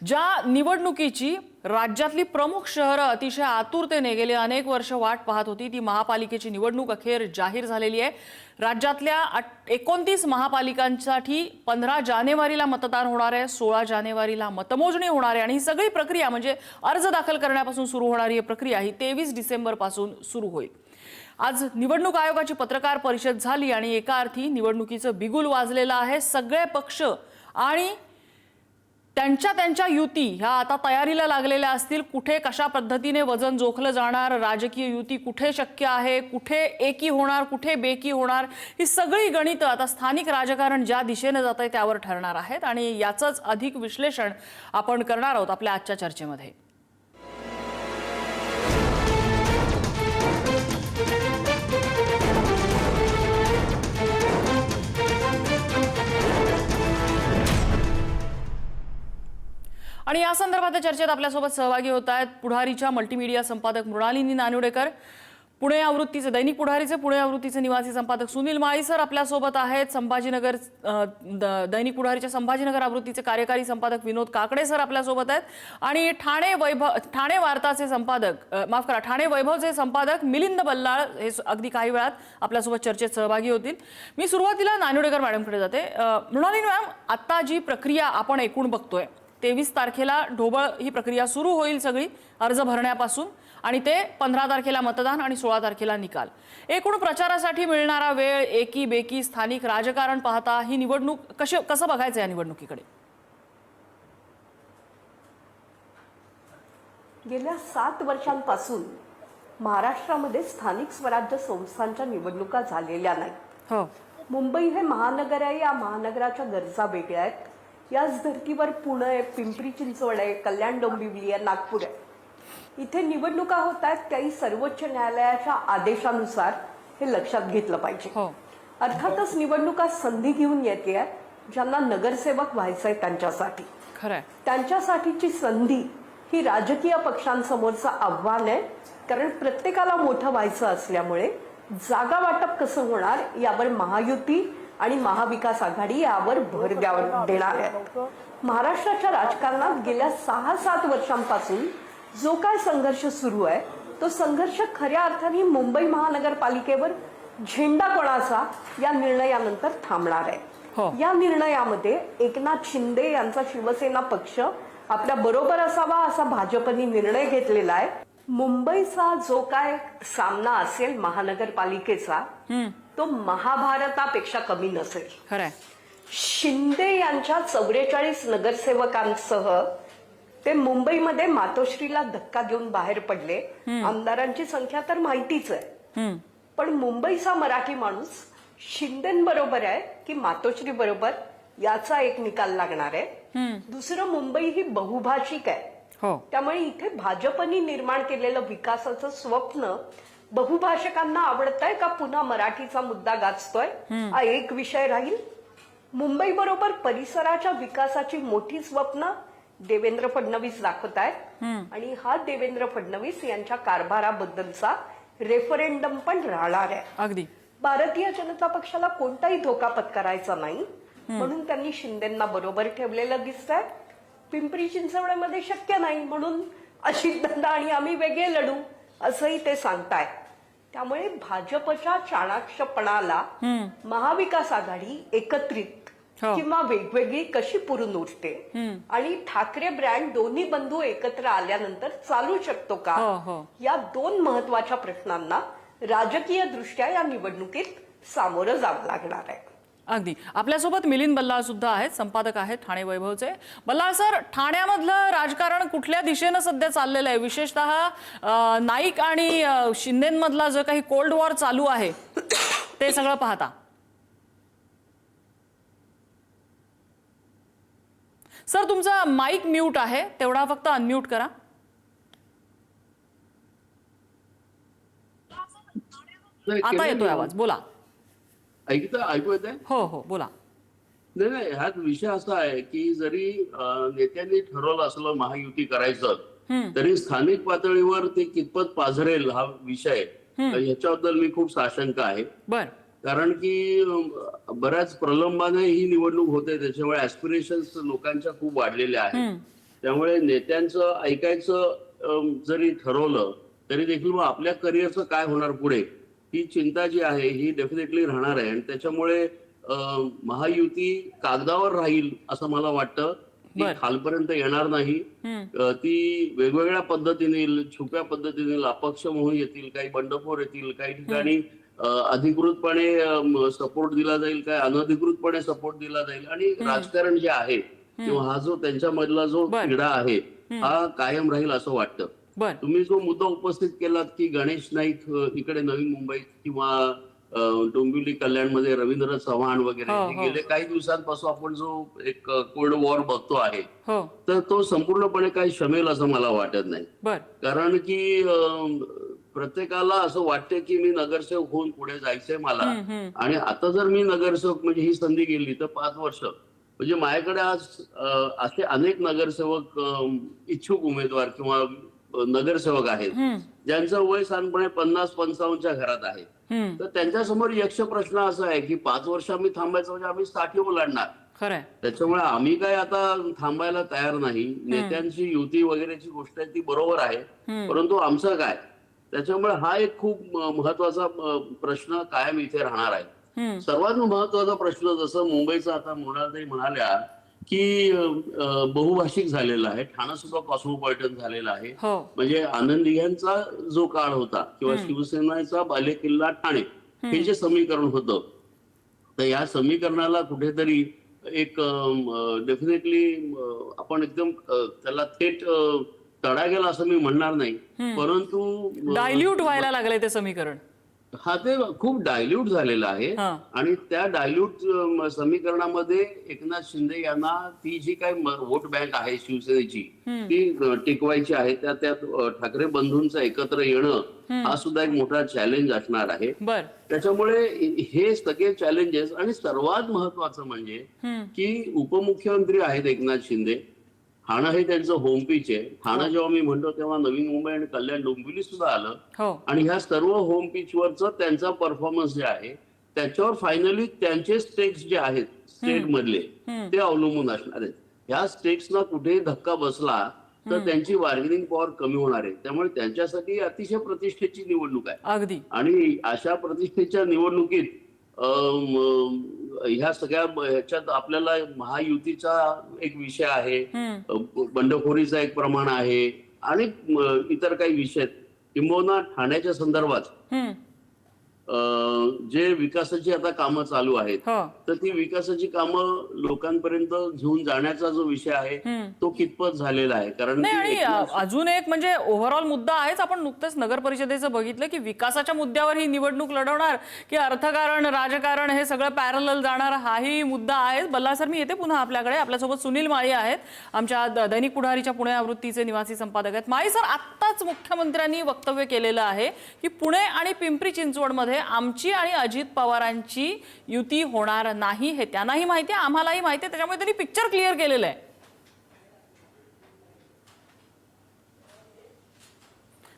ज्या निवडणुकीची राज्यातली प्रमुख शहरं अतिशय आतुरतेने गेले अनेक वर्ष वाट पाहत होती, ती महापालिकेची निवडणूक अखेर जाहीर झालेली आहे। राज्यातल्या 29 महापालिकांसाठी 15 जानेवारीला मतदान होणार आहे, 16 जानेवारीला मतमोजणी होणार आहे आणि ही सगळी प्रक्रिया म्हणजे अर्ज दाखल करण्यापासून सुरू होणारी ही प्रक्रिया ही 23 डिसेंबर पासून सुरू होईल। आज निवडणूक आयोगाची पत्रकार परिषद झाली आणि एका अर्थी निवडणुकीचं बिगुल वाजलेलं आहे। सगळे पक्ष आणि त्यांच्या युती ह्या आता तयारीला लागलेल्या असतील। कुठे कशा पद्धतीने वजन जोखलं जाणार, राजकीय युती कुठे शक्य आहे, कुठे एकी होणार, कुठे बेकी होणार, ही सगळी गणितं आता स्थानिक राजकारण ज्या दिशेने जात आहे त्यावर ठरणार आहेत आणि याचंच अधिक विश्लेषण आपण करणार आहोत आपल्या आजच्या चर्चेमध्ये। आणि या संदर्भात चर्चेत आपल्यासोबत सहभागी होत आहेत पुढारीच्या मल्टीमीडिया संपादक मृणालिनी नानिवडेकर, पुणे आवृत्तीचे दैनिक पुढारीचे पुणे आवृत्तीचे निवासी संपादक सुनील माळी सर आपल्यासोबत आहेत, संभाजीनगर दैनिक पुढारीच्या संभाजीनगर आवृत्तीचे कार्यकारी संपादक विनोद काकडे सर आपल्यासोबत आहेत आणि ठाणे वार्ताचे संपादक ठाणे वैभवचे संपादक मिलिंद बल्लाळ हे अगदी काही वेळात आपल्यासोबत चर्चेत सहभागी होतील। मी सुरुवातीला नानिवडेकर मॅडमकडे जाते। मृणालिनी मॅम, आता जी प्रक्रिया आपण एकूण बघतोय 23 तारखेला ढोबळ ही प्रक्रिया सुरू होईल सगळी अर्ज भरण्यापासून आणि ते 15 तारखेला मतदान आणि 16 तारखेला निकाल। एकूण प्रचारासाठी मिळणारा वेळ, एकी बेकी स्थानिक राजकारण पाहता ही निवडणूक कसं बघायचं या निवडणुकीकडे? गेल्या 7 वर्षांपासून महाराष्ट्रामध्ये स्थानिक स्वराज्य संस्थांच्या निवडणुका झालेल्या नाहीत। हो, मुंबई हे महानगर आहे, या महानगराच्या गरजा वेगळ्या आहेत। याच धर्तीवर पुणे, पिंपरी चिंचवड आहे, कल्याण डोंबिवली आहे, नागपूर आहे। इथे निवडणुका होत आहेत त्याही सर्वोच्च न्यायालयाच्या आदेशानुसार हे लक्षात घेतलं पाहिजे। हो, अर्थातच निवडणुका संधी घेऊन येते ज्यांना नगरसेवक व्हायचंय त्यांच्यासाठी। खरंय, त्यांच्यासाठीची संधी ही राजकीय पक्षांसमोरचं आव्हान आहे, कारण प्रत्येकाला मोठं व्हायचं असल्यामुळे जागा वाटप कसं होणार यावर महायुती आणि महाविकास आघाडी यावर भर देणार आहे। महाराष्ट्राच्या राजकारणात गेल्या 6-7 वर्षांपासून जो काय संघर्ष सुरू आहे तो संघर्ष खऱ्या अर्थाने मुंबई महानगरपालिकेवर झेंडा कोणाचा या निर्णयानंतर थांबणार आहे। या निर्णयामध्ये एकनाथ शिंदे यांचा शिवसेना पक्ष आपल्या बरोबर असावा असा भाजपने निर्णय घेतलेला आहे। मुंबईचा जो काय सामना असेल महानगरपालिकेचा तो महाभारतापेक्षा कमी नसेल। खरंय, शिंदे यांच्या 44 नगरसेवकांसह ते मुंबईमध्ये मातोश्रीला धक्का देऊन बाहेर पडले। आमदारांची संख्या तर माहितीच आहे, पण मुंबईचा मराठी माणूस शिंदेबरोबर आहे की मातोश्री बरोबर याचा एक निकाल लागणार आहे। दुसरं, मुंबई ही बहुभाषिक आहे, त्यामुळे इथे भाजपनी निर्माण केलेलं विकासाचं स्वप्न बहुभाषकांना आवडतंय का पुन्हा मराठीचा मुद्दा गाजतोय हा एक विषय राहील। मुंबई बरोबर परिसराच्या विकासाची मोठी स्वप्न देवेंद्र फडणवीस दाखवत आहेत आणि हा देवेंद्र फडणवीस यांच्या कारभाराबद्दलचा रेफरेंडम पण राहणार आहे। अगदी भारतीय जनता पक्षाला कोणताही धोका पत्करायचा नाही म्हणून त्यांनी शिंदेंना बरोबर ठेवलेलं दिसतंय। पिंपरी चिंचवडमध्ये शक्य नाही म्हणून अजितदादा आणि आम्ही वेगळे लढू असंही ते सांगतायत। त्यामुळे भाजपच्या चाणाक्षपणाला महाविकास आघाडी एकत्रित किंवा वेगवेगळी कशी पुरून उठते आणि ठाकरे ब्रँड दोन्ही बंधू एकत्र आल्यानंतर चालू शकतो का, या 2 महत्वाच्या प्रश्नांना राजकीय दृष्ट्या या निवडणुकीत सामोरं जावं लागणार आहे। अगदी आपल्यासोबत मिलिंद बल्लाळ सुद्धा आहेत, संपादक आहेत ठाणे वैभवचे। बल्लाळ सर, ठाण्यामधलं राजकारण कुठल्या दिशेनं सध्या चाललेलं आहे? विशेषतः नाईक आणि शिंदेमधला जो काही कोल्ड वॉर चालू आहे ते सगळं पाहता। सर, तुमचा माईक म्यूट आहे, तेवढा फक्त अनम्यूट करा। आता येतोय आवाज, बोला। ऐकू येत आहे? हो, बोला। नाही, हा विषय असा आहे की जरी नेत्यांनी ठरवलं असलं महायुती करायचं तरी स्थानिक पातळीवर ते कितपत पाझरेल हा विषय ह्याच्याबद्दल मी खूप साशंक आहे। कारण की बऱ्याच प्रलंबाने ही निवडणूक होते, त्याच्यामुळे ऍस्पिरेशन्स लोकांच्या खूप वाढलेल्या आहेत त्यामुळे नेत्यांचं ऐकायचं जरी ठरवलं तरी देखील मग आपल्या करिअरचं काय होणार पुढे ही चिंता जी आहे ही डेफिनेटली राहणार आहे. आणि त्याच्यामुळे महायुती कागदावर राहील असं मला वाटतं. ती खालपर्यंत येणार नाही. ती वेगवेगळ्या पद्धतीने छुप्या पद्धतीने अपक्ष म्हणून येतील, काही बंडखोर येतील, काही ठिकाणी अधिकृतपणे सपोर्ट दिला जाईल, काय अनधिकृतपणे सपोर्ट दिला जाईल. आणि राजकारण जे आहे किंवा हा जो त्यांच्यामधला जो तिढा आहे हा कायम राहील असं वाटतं. तुम्ही जो मुद्दा उपस्थित केलात की गणेश नाईक इकडे नवी मुंबईत किंवा डोंबिवली कल्याणमध्ये रवींद्र चव्हाण वगैरे गेले काही दिवसांपासून आपण जो एक कोल्ड वॉर बघतो आहे तर तो संपूर्णपणे काही शमेल असं मला वाटत नाही. कारण की प्रत्येकाला असं वाटतं की मी नगरसेवक होऊन पुढे जायचंय मला. आणि आता जर मी नगरसेवक म्हणजे ही संधी गेली तर 5 वर्ष म्हणजे माझ्याकडे आज असे अनेक नगरसेवक इच्छुक उमेदवार किंवा नगरसेवक आहेत ज्यांचं वय साधारणपणे 50-55च्या घरात आहे. तर त्यांच्यासमोर यक्ष प्रश्न असा आहे की 5 वर्ष आम्ही थांबायचं म्हणजे आम्ही 60 ओलांडणार. त्याच्यामुळे आम्ही काय आता थांबायला तयार नाही. नेत्यांची युती वगैरेची गोष्ट आहे ती बरोबर आहे, परंतु आमचं काय. त्याच्यामुळे हा एक खूप महत्वाचा प्रश्न कायम इथे राहणार आहे. सर्वात महत्वाचा प्रश्न जसं मुंबईचा आता मोनालताई म्हणाल्या की बहुभाषिक झालेला आहे. ठाणं सुद्धा कॉस्मोपॉलिटन झालेलं आहे. म्हणजे आनंदीयांचा जो काळ होता किंवा शिवसेनेचा बालेकिल्ला ठाणे हे जे समीकरण होतं तर या समीकरणाला कुठेतरी एक डेफिनेटली आपण एकदम त्याला थेट तडा गेला असं मी म्हणणार नाही, परंतु डायल्यूट व्हायला लागलंय ते समीकरण. हा ते खूप डायल्यूट झालेलं आहे. आणि त्या डायल्यूट समीकरणामध्ये एकनाथ शिंदे यांना ती जी काही वोट बँक आहे शिवसेनेची ती टिकवायची आहे. त्यात ठाकरे बंधूंचं एकत्र येणं हा सुद्धा एक मोठा चॅलेंज असणार आहे. त्याच्यामुळे हे सगळे चॅलेंजेस आणि सर्वात महत्वाचं म्हणजे की उपमुख्यमंत्री आहेत एकनाथ शिंदे. ठाणं हे त्यांचं होम पिच आहे. ठाणं जेव्हा मी म्हणतो तेव्हा नवी मुंबई आणि कल्याण डोंबिवली सुद्धा आलं. आणि ह्या सर्व होम पिच वरच त्यांचा परफॉर्मन्स जे आहे त्याच्यावर फायनली त्यांचे स्टेक्स जे आहेत स्टेट मधले ते अवलंबून असणार आहेत. ह्या स्टेक्सना कुठेही धक्का बसला तर त्यांची बार्गेनिंग पॉवर कमी होणार आहे. त्यामुळे त्यांच्यासाठी अतिशय प्रतिष्ठेची निवडणूक आहे. अगदी. आणि अशा प्रतिष्ठेच्या निवडणुकीत ह्या सगळ्या ह्याच्यात आपल्याला महायुतीचा एक विषय आहे, बंडखोरीचा एक प्रमाण आहे आणि इतर काही विषय किंबहुना ठाण्याच्या संदर्भात जे विकासाची आता कामं चालू आहेत तर ती विकासाची कामं लोकांपर्यंत घेऊन जाण्याचा जो विषय आहे तो कितपत झालेला आहे. कारण अजून एक म्हणजे ओव्हरऑल मुद्दा आहेच. आपण नुकतंच नगर परिषदेचं बघितलं की विकासाच्या मुद्द्यावर ही निवडणूक लढवणार की अर्थकारण राजकारण हे सगळं पॅरलल जाणार हाही मुद्दा आहे. बल्ला सर, मी येते पुन्हा आपल्याकडे. आपल्यासोबत सुनील माळी आहेत, आमच्या दैनिक पुढारीच्या पुणे आवृत्तीचे निवासी संपादक आहेत. माळी सर, आत्ताच मुख्यमंत्र्यांनी वक्तव्य केलेलं आहे की पुणे आणि पिंपरी चिंचवडमध्ये आमची आणि अजित पवारांची युती होणार नाही. हे त्यांनाही माहिती आहे, आम्हालाही माहिती आहे. त्याच्यामुळे त्यांनी पिक्चर क्लिअर केलेलं आहे.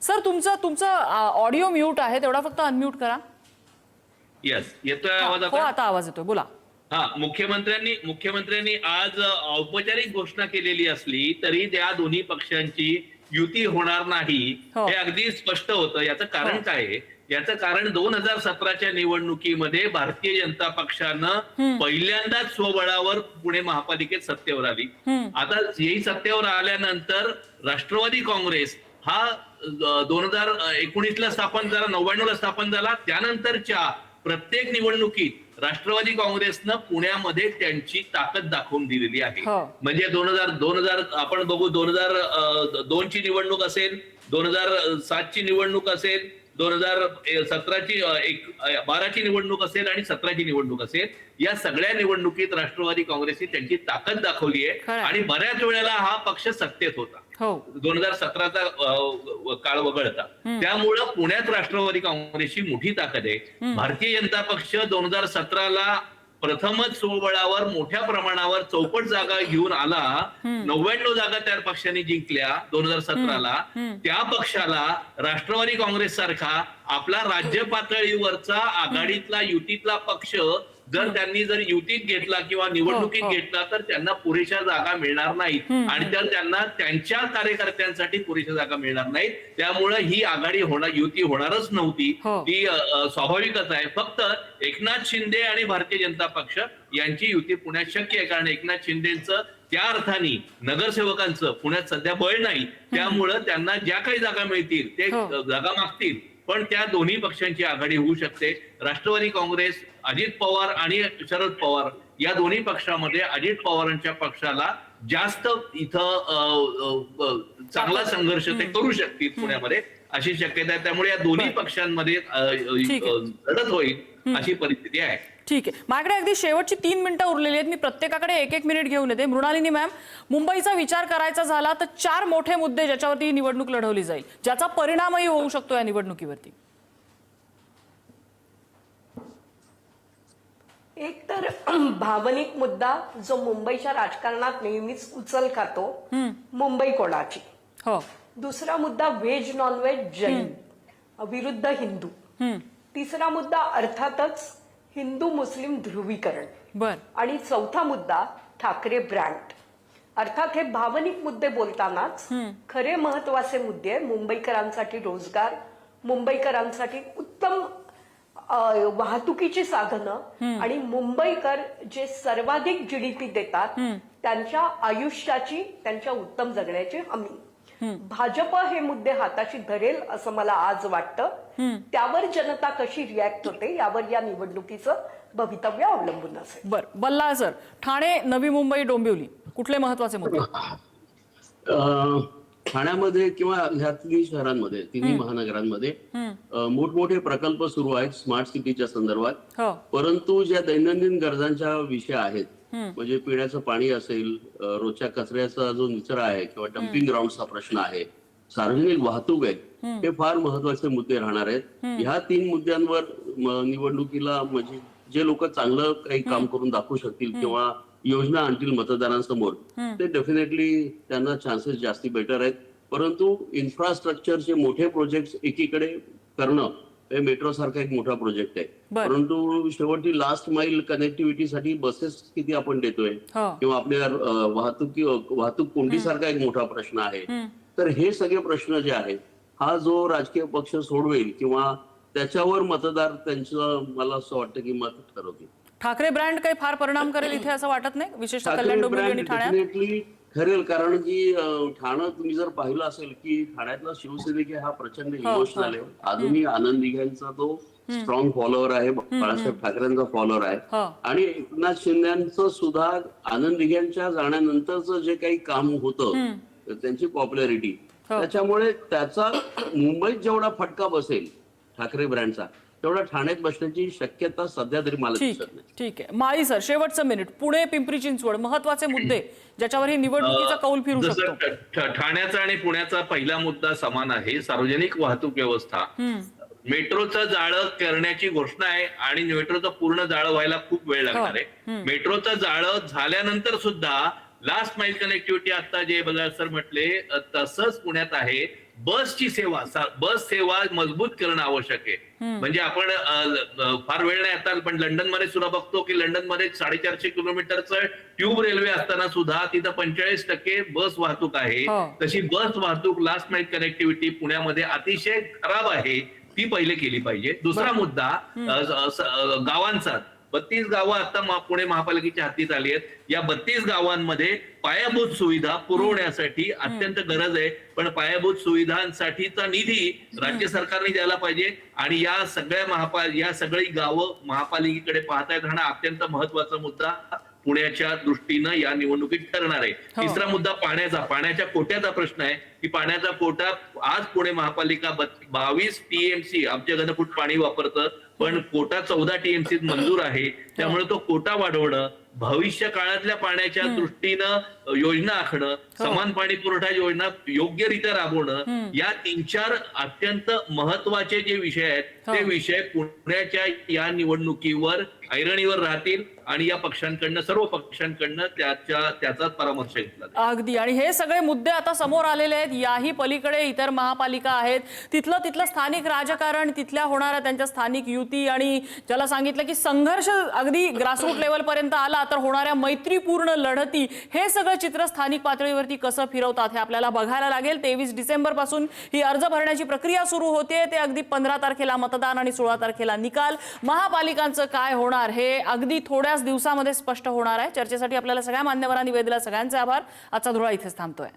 सर, तुमचं ऑडिओ म्यूट आहे, तेवढा फक्त अनम्यूट करा. यस, येतोय आवाज आता? हो, आता आवाज येतोय, बोला. मुख्यमंत्र्यांनी आज औपचारिक घोषणा केलेली असली तरी त्या दोन्ही पक्षांची युती होणार नाही हे अगदी स्पष्ट होतं. याचं कारण काय आहे? याचं कारण 2017च्या निवडणुकीमध्ये भारतीय जनता पक्षानं पहिल्यांदाच स्वबळावर पुणे महापालिकेत सत्तेवर आली. आता ही सत्तेवर आल्यानंतर राष्ट्रवादी काँग्रेस हा 2019ला स्थापन झाला, 99ला स्थापन झाला. त्यानंतरच्या प्रत्येक निवडणुकीत राष्ट्रवादी काँग्रेसनं पुण्यामध्ये त्यांची ताकद दाखवून दिलेली आहे. म्हणजे 2000 आपण बघू, 2002ची निवडणूक असेल, 2007ची निवडणूक असेल, 2017ची 12ची निवडणूक असेल आणि 17ची निवडणूक असेल, या सगळ्या निवडणुकीत राष्ट्रवादी काँग्रेसने त्यांची ताकद दाखवली आहे. आणि बऱ्याच वेळेला हा पक्ष सत्तेत होता, 2017चा काळ वगळता. त्यामुळं पुण्यात राष्ट्रवादी काँग्रेसची मोठी ताकद आहे. भारतीय जनता पक्ष 2017ला प्रथमच स्वबळावर मोठ्या प्रमाणावर चौपट जागा घेऊन आला. 99 जागा त्या पक्षाने जिंकल्या 2017ला. त्या पक्षाला राष्ट्रवादी काँग्रेस सारखा आपला राज्य पातळीवरचा आघाडीतला युतीतला पक्ष जर त्यांनी जर युतीत घेतला किंवा निवडणुकीत घेतला तर त्यांना पुरेशा जागा मिळणार नाहीत आणि तर त्यांना त्यांच्या कार्यकर्त्यांसाठी पुरेशा जागा मिळणार नाहीत. त्यामुळे ही आघाडी होणार, युती होणारच नव्हती. ती स्वाभाविकच आहे. फक्त एकनाथ शिंदे आणि भारतीय जनता पक्ष यांची युती पुण्यात शक्य आहे, कारण एकनाथ शिंदेचं त्या अर्थाने नगरसेवकांचं पुण्यात सध्या बळ नाही. त्यामुळं त्यांना ज्या काही जागा मिळतील ते जागा मागतील, पण त्या दोन्ही पक्षांची आघाडी होऊ शकते. राष्ट्रवादी काँग्रेस, अजित पवार आणि शरद पवार या दोन्ही पक्षामध्ये अजित पवारांच्या पक्षाला जास्त इथं चांगला संघर्ष ते करू शकतील पुण्यामध्ये, अशी शक्यता आहे. त्यामुळे या दोन्ही पक्षांमध्ये लढत होईल अशी परिस्थिती आहे. ठीक आहे. माझ्याकडे अगदी शेवटची 3 मिनिटं उरलेली आहेत. मी प्रत्येकाकडे 1-1 मिनिट घेऊन येते. मृणालिनी मॅम, मुंबईचा विचार करायचा झाला तर 4 मोठे मुद्दे ज्याच्यावरती ही निवडणूक लढवली जाईल, ज्याचा परिणामही होऊ शकतो या निवडणुकीवरती. एक तर भावनिक मुद्दा जो मुंबईच्या राजकारणात नेहमीच उचल खातो, मुंबई कोणाची. दुसरा मुद्दा व्हेज नॉनव्हेज जैन विरुद्ध हिंदू. तिसरा मुद्दा अर्थातच हिंदू मुस्लिम ध्रुवीकरण. आणि चौथा मुद्दा ठाकरे ब्रँड. अर्थात हे भावनिक मुद्दे बोलतानाच खरे महत्वाचे मुद्दे मुंबईकरांसाठी रोजगार, मुंबईकरांसाठी उत्तम वाहतुकीची साधनं आणि मुंबईकर जे सर्वाधिक जीडीपी देतात त्यांच्या आयुष्याची, त्यांच्या उत्तम जगण्याची हमी. भाजप हे मुद्दे हाताशी धरेल असं मला आज वाटतं. त्यावर जनता कशी रिॲक्ट होते यावर या निवडणुकीचं भवितव्य अवलंबून असेल. बरं, बल्लाळ सर, ठाणे, नवी मुंबई, डोंबिवली कुठले महत्वाचे मुद्दे? ठाण्यामध्ये किंवा ह्यातली शहरांमध्ये, तिन्ही महानगरांमध्ये मोठमोठे प्रकल्प सुरू आहेत स्मार्ट सिटीच्या संदर्भात. परंतु ज्या दैनंदिन गरजांच्या विषय आहेत, म्हणजे पिण्याचं पाणी असेल, रोजच्या कचऱ्याचा जो निचरा आहे किंवा डम्पिंग ग्राउंडचा प्रश्न आहे, सार्वजनिक वाहतूक आहे, हे फार महत्वाचे मुद्दे राहणार आहेत. ह्या 3 मुद्द्यांवर निवडणुकीला म्हणजे जे लोक चांगलं काही काम करून दाखवू शकतील किंवा योजना आणतील मतदारांसमोर, ते डेफिनेटली त्यांना चान्सेस जास्ती बेटर आहेत. परंतु इन्फ्रास्ट्रक्चरचे मोठे प्रोजेक्ट एकीकडे करणं, हे मेट्रो सारखा एक मोठा प्रोजेक्ट आहे, परंतु शेवटी लास्ट माइल कनेक्टिव्हिटीसाठी बसेस किती आपण देतोय किंवा आपल्या वाहतूक कोंडीसारखा एक मोठा प्रश्न आहे. तर हे सगळे प्रश्न जे आहेत, हा जो राजकीय पक्ष सोडवेल किंवा त्याच्यावर मतदार त्यांचं, मला असं वाटतं की मत ठरवतील. ठाकरे ब्रँड काही फार परिणाम करेल इथे असं वाटत नाही, विशेषतः कल्याण, डोंबिवली आणि ठाण्यात? डेफिनेटली ठरेल, कारण की ठाणं तुम्ही जर पाहिलं असेल की ठाण्यातला शिवसैनिक हा प्रचंड इमोशनल आहे. अजूनही आनंद दिघ्यांचा तो स्ट्रॉंग फॉलोअर आहे, बाळासाहेब ठाकरेंचा फॉलोअर आहे. आणि एकनाथ शिंदेचं सुद्धा आनंद दिघ्यांच्या जाण्यानंतरचं जे काही काम होतं, त्यांची पॉप्युलॅरिटी, त्याच्यामुळे त्याचा मुंबईत जेवढा फटका बसेल ठाकरे ब्रँडचा, तेवढा ठाण्यात बसण्याची शक्यता सध्या तरी मला दिसत नाही. ठीक आहे. माळी सर, शेवटचं मिनिट. पुणे, पिंपरी चिंचवड महत्वाचे मुद्दे ज्याच्यावर ही निवडणुकीचा कौल फिरू शकतो. ठाण्याचा आणि पुण्याचा पहिला मुद्दा समान आहे, सार्वजनिक वाहतूक व्यवस्था. मेट्रोचं जाळं करण्याची घोषणा आहे आणि मेट्रोचं पूर्ण जाळं व्हायला खूप वेळ लागणार आहे. मेट्रोचं जाळं झाल्यानंतर सुद्धा लास्ट माइल कनेक्टिव्हिटी, आता जे बघा सर म्हटले तसंच पुण्यात आहे. बसची सेवा, बस सेवा मजबूत करणं आवश्यक आहे. म्हणजे आपण फार वेळ नाही आता, पण लंडनमध्ये सुद्धा बघतो की लंडनमध्ये 450 किलोमीटरचं ट्यूब रेल्वे असताना सुद्धा तिथं 45% बस वाहतूक आहे. तशी बस वाहतूक, लास्ट माइल कनेक्टिव्हिटी पुण्यामध्ये अतिशय खराब आहे, ती पहिले केली पाहिजे. दुसरा मुद्दा गावांचा. 32 गावं आता पुणे महापालिकेच्या हातीत आली आहेत. या 32 गावांमध्ये पायाभूत सुविधा पुरवण्यासाठी अत्यंत गरज आहे, पण पायाभूत सुविधांसाठीचा निधी राज्य सरकारने द्यायला पाहिजे आणि या सगळी गावं महापालिकेकडे पाहता येणं अत्यंत महत्वाचा मुद्दा पुण्याच्या दृष्टीनं या निवडणुकीत ठरणार आहे. तिसरा मुद्दा पाण्याच्या कोट्याचा प्रश्न आहे की पाण्याचा कोटा आज पुणे महापालिका 22 टीएमसी आमच्या घनफूट पाणी वापरतं, पण कोटा 14 टीएमसी मंजूर आहे. त्यामुळे तो कोटा वाढवणं, भविष्य काळातल्या पाण्याच्या दृष्टीनं योजना आखणं, समान पाणी पुरवठा योजना योग्यरित्या राबवणं, या 3-4 अत्यंत महत्वाचे जे विषय आहेत ते विषय पुण्याच्या या निवडणुकीवर ऐरणीवर राहतील आणि या पक्षांकडनं, सर्व पक्षांकडनं त्याचाच परामर्श घेतला जाईल. अगदी. आणि हे सगळे मुद्दे आता समोर आलेले आहेत. याही पलीकडे इतर महापालिका आहेत, तिथलं स्थानिक राजकारण, तिथल्या होणाऱ्या त्यांच्या स्थानिक युती, आणि ज्याला सांगितलं की संघर्ष अगदी ग्रासरूट लेवल पर्यंत आला तर होणाऱ्या मैत्रीपूर्ण लढती, हे सगळं चित्र स्थानिक पातळीवरती कसं फिरवतात हे आपल्याला बघायला लागेल. 23 डिसेंबर पासून ही अर्ज भरण्याची प्रक्रिया सुरू होते. ते अगदी 15 तारखेला मतदान आणि 16 तारखेला निकाल. महापालिकांचं काय होणार हे अगदी थोड्याच दिवसामध्ये स्पष्ट होणार आहे. चर्चेसाठी आपल्याला सगळ्या मान्यवरांनी वेळ दिला, सगळ्यांचे आभार. आजचा धुळा इथेच थांबतोय.